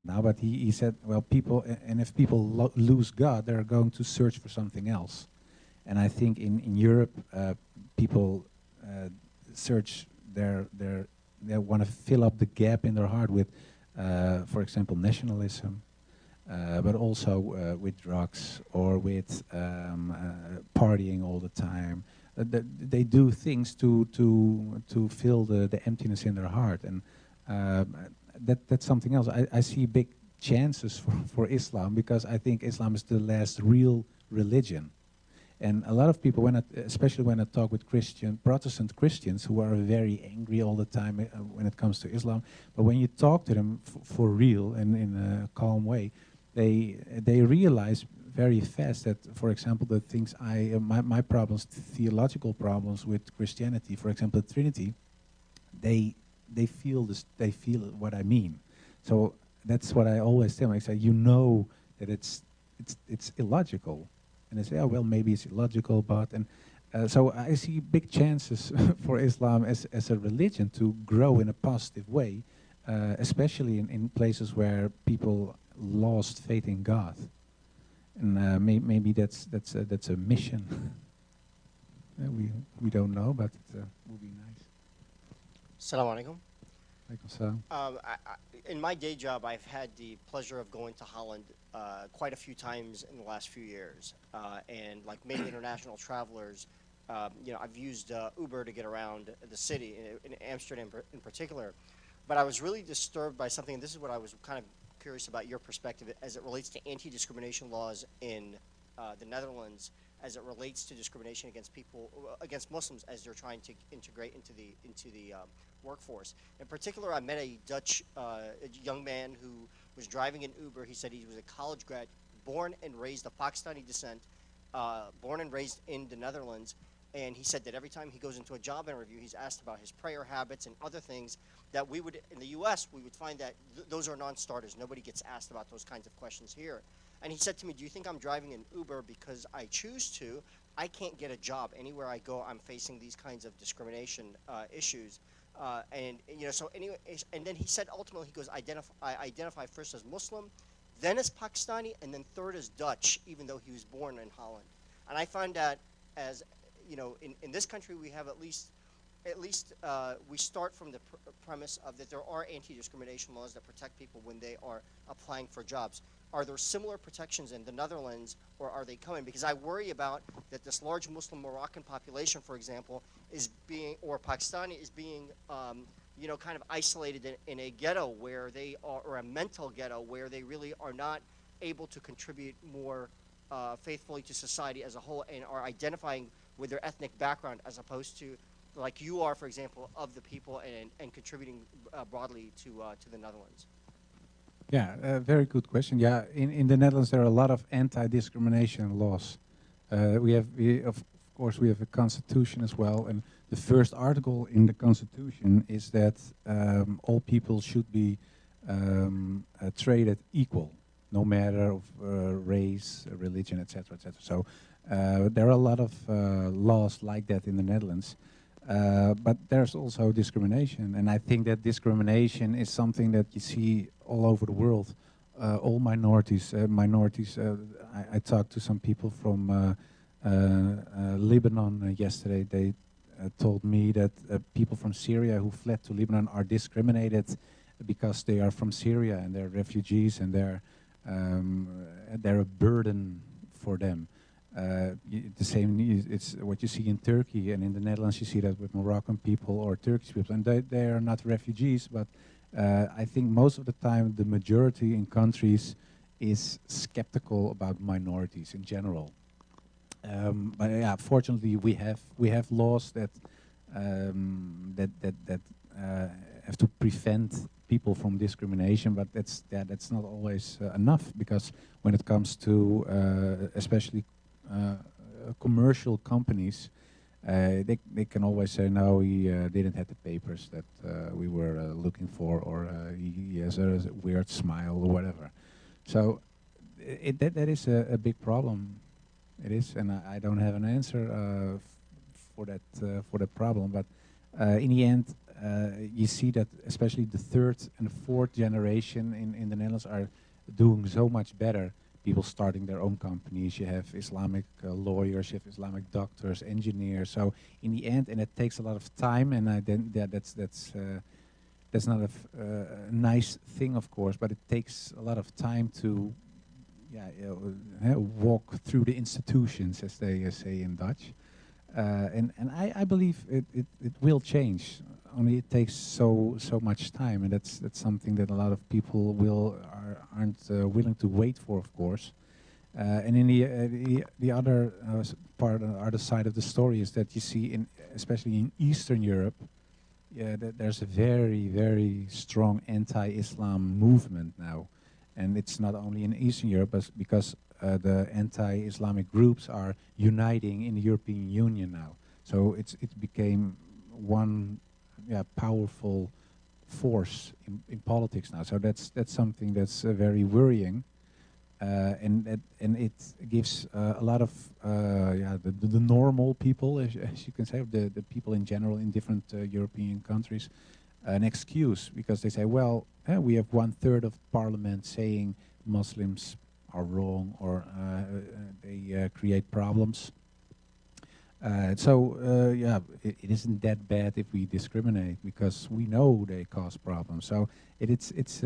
now, but he said, well, people, and if people lose God, they're going to search for something else. And I think in Europe, people search they want to fill up the gap in their heart with, for example, nationalism, but also with drugs or with partying all the time. They do things to fill the emptiness in their heart, and that's something else. I see big chances for Islam, because I think Islam is the last real religion. And a lot of people, especially when I talk with Protestant Christians, who are very angry all the time when it comes to Islam, but when you talk to them for real and in a calm way, they realize very fast that, for example, the things my problems, theological problems with Christianity, for example, the Trinity, they feel what I mean. So that's what I always tell them. I say, you know that it's illogical. And they say, oh, well, maybe it's illogical, but... And so I see big chances for Islam as a religion to grow in a positive way, especially in places where people lost faith in God. And maybe that's a mission. We don't know, but it would be nice. Assalamu alaikum. Salam. In my day job, I've had the pleasure of going to Holland quite a few times in the last few years. And like many international travelers, I've used Uber to get around the city, in Amsterdam in particular. But I was really disturbed by something, and this is what I was kind of curious about your perspective as it relates to anti-discrimination laws in the Netherlands, as it relates to discrimination against Muslims as they're trying to integrate into the workforce. In particular, I met a Dutch young man who was driving an Uber. He said he was a college grad, born and raised of Pakistani descent, born and raised in the Netherlands. And he said that every time he goes into a job interview, he's asked about his prayer habits and other things that we would, in the U.S., we would find that those are non-starters. Nobody gets asked about those kinds of questions here. And he said to me, do you think I'm driving an Uber because I choose to? I can't get a job. Anywhere I go, I'm facing these kinds of discrimination issues. So anyway, and then he said ultimately, he goes, I identify first as Muslim, then as Pakistani, and then third as Dutch, even though he was born in Holland. And I find that as, in this country, we have at least we start from the premise of that there are anti-discrimination laws that protect people when they are applying for jobs. Are there similar protections in the Netherlands, or are they coming? Because I worry about that this large Muslim Moroccan population, for example, or Pakistani is being, kind of isolated in a ghetto where they are, or a mental ghetto where they really are not able to contribute more faithfully to society as a whole, and are identifying with their ethnic background as opposed to, like you are, for example, of the people and contributing broadly to the Netherlands. Yeah, very good question. Yeah, in the Netherlands there are a lot of anti-discrimination laws. Of course we have a constitution as well, and the first article in the constitution is that all people should be treated equal, no matter of race, religion, etc., etc. So there are a lot of laws like that in the Netherlands. But there's also discrimination, and I think that discrimination is something that you see all over the world. All minorities. I talked to some people from Lebanon yesterday. They told me that people from Syria who fled to Lebanon are discriminated because they are from Syria and they're refugees, and they're a burden for them. The same, it's what you see in Turkey, and in the Netherlands you see that with Moroccan people or Turkish people, and they are not refugees, but I think most of the time the majority in countries is skeptical about minorities in general. But yeah, fortunately we have laws that have to prevent people from discrimination, but that's not always enough, because when it comes to especially commercial companies, they can always say, no, he didn't have the papers that we were looking for, or he has a weird smile or whatever. So that is a big problem. It is, and I don't have an answer for that problem. But in the end, you see that especially the third and fourth generation in the Netherlands are doing so much better. People starting their own companies. You have Islamic lawyers, you have Islamic doctors, engineers. So in the end, and it takes a lot of time, and that's not a nice thing, of course, but it takes a lot of time to walk through the institutions, as they say in Dutch. And I believe it will change. Only it takes so much time, and that's something that a lot of people aren't willing to wait for, of course. And in the other part, the other side of the story is that you see, especially in Eastern Europe, there's a very strong anti-Islam movement now, and it's not only in Eastern Europe, but because the anti-Islamic groups are uniting in the European Union now. So it became one powerful force in politics now. So that's something that's very worrying, and it gives a lot of the normal people, as you can say, the people in general in different European countries, an excuse, because they say, well, we have 1/3 of parliament saying Muslims are wrong, or they create problems. It isn't that bad if we discriminate, because we know they cause problems. So it's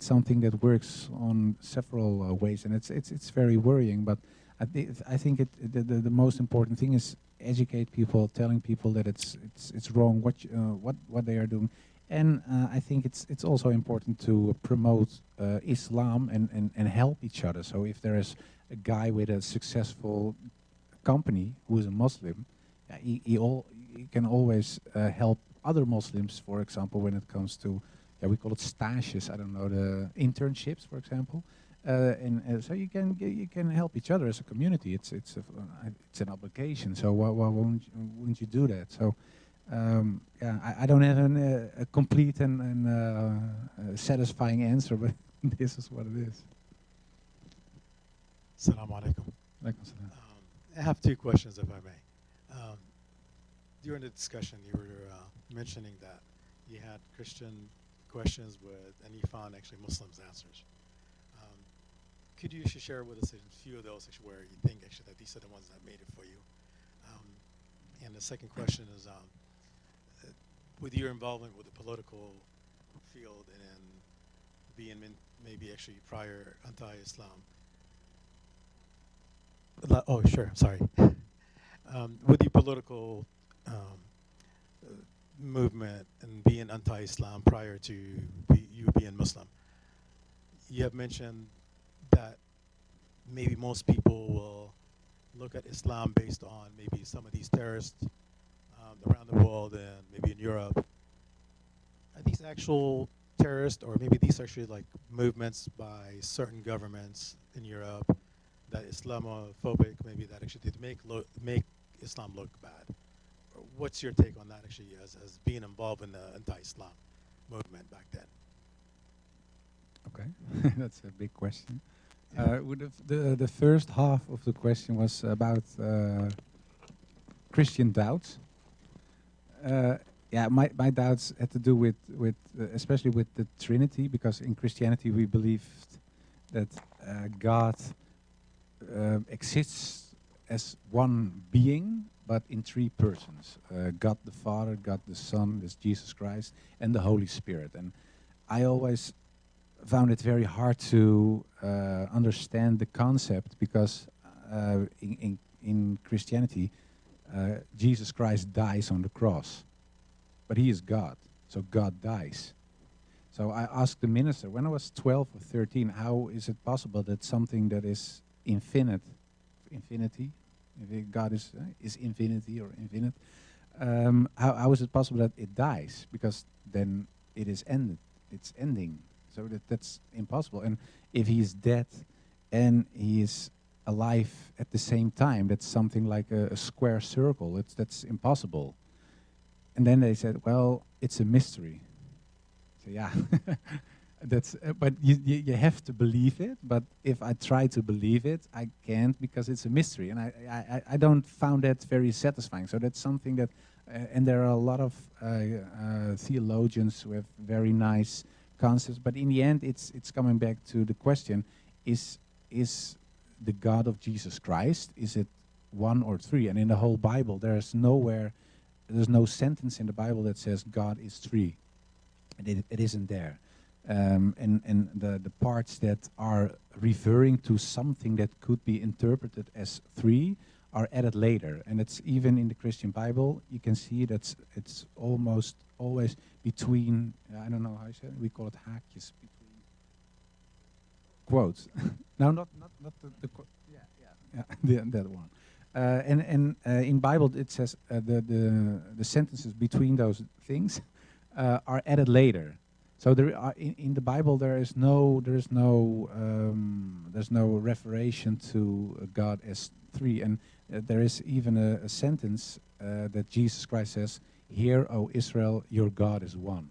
something that works on several ways, and it's very worrying. But I think the most important thing is educate people, telling people that it's wrong what they are doing. And I think it's also important to promote Islam and help each other. So if there is a guy with a successful company who is a Muslim, he can always help other Muslims, for example, when it comes to, we call it stages, I don't know, the internships, for example. So you can help each other as a community. It's an obligation. So why wouldn't you do that? So I don't have a complete and satisfying answer, but this is what it is. Assalamu alaikum. Alaikum salam. I have two questions, if I may. During the discussion, you were mentioning that you had Christian questions and you found actually Muslims' answers. Could you share with us a few of those where you think actually that these are the ones that made it for you? And the second question is, with your involvement with the political field and being maybe actually prior anti-Islam. Oh, sure, sorry. With the political movement and being anti-Islam prior to you being Muslim, you have mentioned that maybe most people will look at Islam based on maybe some of these terrorists around the world and maybe in Europe. Are these actual terrorists, or maybe these are actually like movements by certain governments in Europe that Islamophobic, maybe that actually did make Islam look bad? What's your take on that actually as being involved in the anti-Islam movement back then? Okay, that's a big question. The first half of the question was about Christian doubts. My doubts had to do with especially with the Trinity, because in Christianity we believed that God exists as one being, but in three persons: God the Father, God the Son, that's Jesus Christ, and the Holy Spirit. And I always found it very hard to understand the concept, because in Christianity, Jesus Christ dies on the cross, but he is God, so God dies. So I asked the minister when I was 12 or 13, how is it possible that something that is infinity, if God is infinity or infinite, how is it possible that it dies? Because then it is ended, it's ending. So that's impossible. And if he is dead and he is alive at the same time, that's something like a square circle. That's impossible. And then they said, well, it's a mystery. So yeah, but you have to believe it. But if I try to believe it, I can't, because it's a mystery, and I don't found that very satisfying. So that's something that And there are a lot of theologians who have very nice concepts, but in the end, it's coming back to the question: is the God of Jesus Christ, is it one or three? And in the whole Bible, there's no sentence in the Bible that says God is three. It isn't there. And the parts that are referring to something that could be interpreted as three are added later. And it's even in the Christian Bible, you can see that it's almost always between, I don't know how you say it, we call it haakjes, between quotes. No, not the that one. And in Bible it says the sentences between those things are added later. So there are in the Bible there's no reference to God as three, and there is even a sentence that Jesus Christ says, "Hear, O Israel, your God is one."